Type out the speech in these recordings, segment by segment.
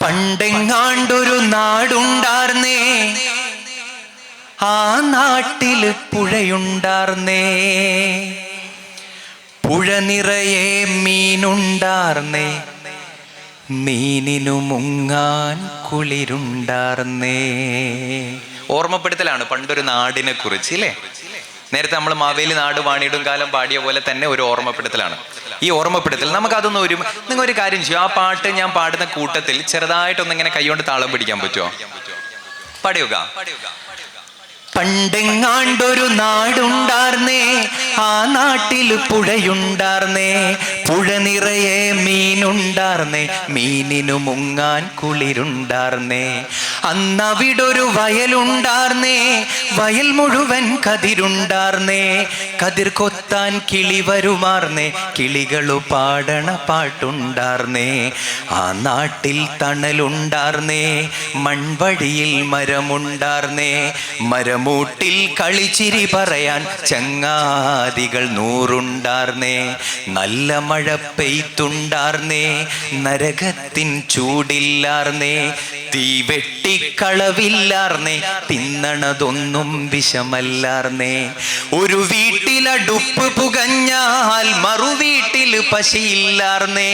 പണ്ടെങ്ങാണ്ടൊരു നാടുണ്ടാർന്നേ, ആ നാട്ടില് പുഴയുണ്ടാർന്നേ, പുഴ നിറയെ മീനുണ്ടാർന്നേ, മീനിനു മുങ്ങാൻ കുളിരുണ്ടാർന്നേ. ഓർമ്മപ്പെടുത്തലാണ് പണ്ടൊരു നാടിനെ കുറിച്ച് അല്ലേ. നേരത്തെ നമ്മൾ മാവേലി നാട് വാണിയിടും കാലം പാടിയ പോലെ തന്നെ ഒരു ഓർമ്മപ്പെടുത്തലാണ്. ഈ ഓർമ്മപ്പെടുത്തൽ നമുക്കതൊന്ന് നിങ്ങൾ ഒരു കാര്യം ചെയ്യും, ആ പാട്ട് ഞാൻ പാടുന്ന കൂട്ടത്തിൽ ചെറുതായിട്ടൊന്നിങ്ങനെ കൈകൊണ്ട് താളം പിടിക്കാൻ പറ്റുമോ? പാടിയുക. പണ്ടെങ്ങാണ്ടൊരു നാടുണ്ടാർന്നേ, ആ നാട്ടില് പുഴയുണ്ടാർന്നേ, പുഴ നിറയെ മീനുണ്ടാർന്നേ, മീനിനു മുങ്ങാൻ കുളിരുണ്ടാർന്നേ. അന്നവിടൊരു വയലുണ്ടാർന്നേ, വയൽ മുഴുവൻ കതിരുണ്ടാർന്നേ, കതിർ കൊത്താൻ കിളി വരുമാർന്നേ, കിളികളു പാടണ പാട്ടുണ്ടാർന്നേ. ആ നാട്ടിൽ തണലുണ്ടാർന്നേ, മൺവഴിയിൽ മരമുണ്ടാർന്നേ, മരമൂട്ടിൽ കളിച്ചിരി പറയാൻ ചങ്ങാതികൾ നൂറുണ്ടാർന്നേ. നല്ല മഴ പെയ്ത്തുണ്ടാർന്നേ, നരകത്തിൻ ചൂടില്ലാർന്നേ, തീ വെട്ടിക്കളവില്ലാർന്നേ, തിന്നണതൊന്നും വിഷമല്ലാർന്നേ. ഒരു വീട്ടിലടുപ്പ് പുകഞ്ഞാൽ മറുവീട്ടിൽ പശയില്ലാർന്നേ,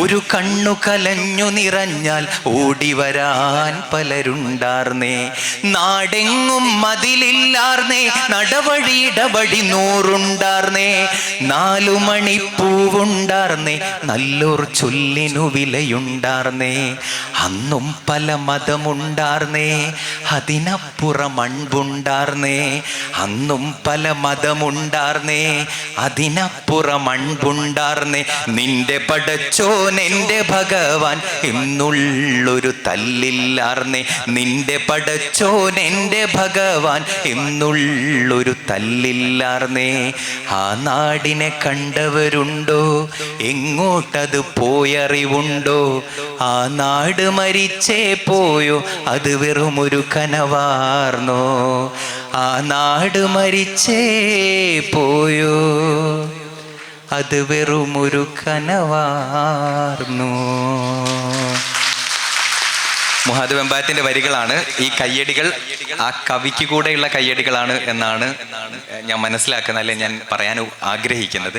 ഒരു കണ്ണു കലഞ്ഞു നിറഞ്ഞാൽ ഓടിവരാൻ പലരുണ്ടാർന്നേ. നാടെങ്ങും മതിലില്ലാർന്നേ, നടവഴിയിടവഴി നൂറുണ്ടാർന്നേ, 4 മണിപ്പൂവുണ്ടാർന്നേ, നല്ലൊരു ചൊല്ലിനു വിലയുണ്ടാർന്നേ. അന്നും പല മതമുണ്ടാർന്നേ, അതിനപ്പുറം അൺപുണ്ടാർന്നേ, അന്നും പല മതമുണ്ടാർന്നേ, അതിനപ്പുറം അൺപുണ്ടാർന്നേ. നിന്റെ പടച്ചോൻ എൻ്റെ ഭഗവാൻ എന്നുള്ളൊരു തല്ലില്ലാർന്നേ, നിന്റെ പടച്ചോൻ എൻ്റെ ഭഗവാൻ എന്നുള്ളൊരു തല്ലില്ലാർന്നേ. ആ നാടിനെ കണ്ടവരുണ്ടോ? എങ്ങോട്ടത് പോയറിവുണ്ടോ? ആ നാട് മരിച്ചേ പോയോ? അത് വെറുമൊരു കനവാർന്നോ? ആ നാട് മരിച്ചേ പോയോ? അത് വെറുമൊരു കനവാർന്നോ? മുഹമ്മദ് വെമ്പായത്തിന്റെ വരികളാണ്. ഈ കയ്യടികൾ ആ കവിക്ക് കൂടെയുള്ള കയ്യടികളാണ് എന്നാണ് ഞാൻ മനസ്സിലാക്കുന്നത്, അല്ലെ ഞാൻ പറയാൻ ആഗ്രഹിക്കുന്നത്.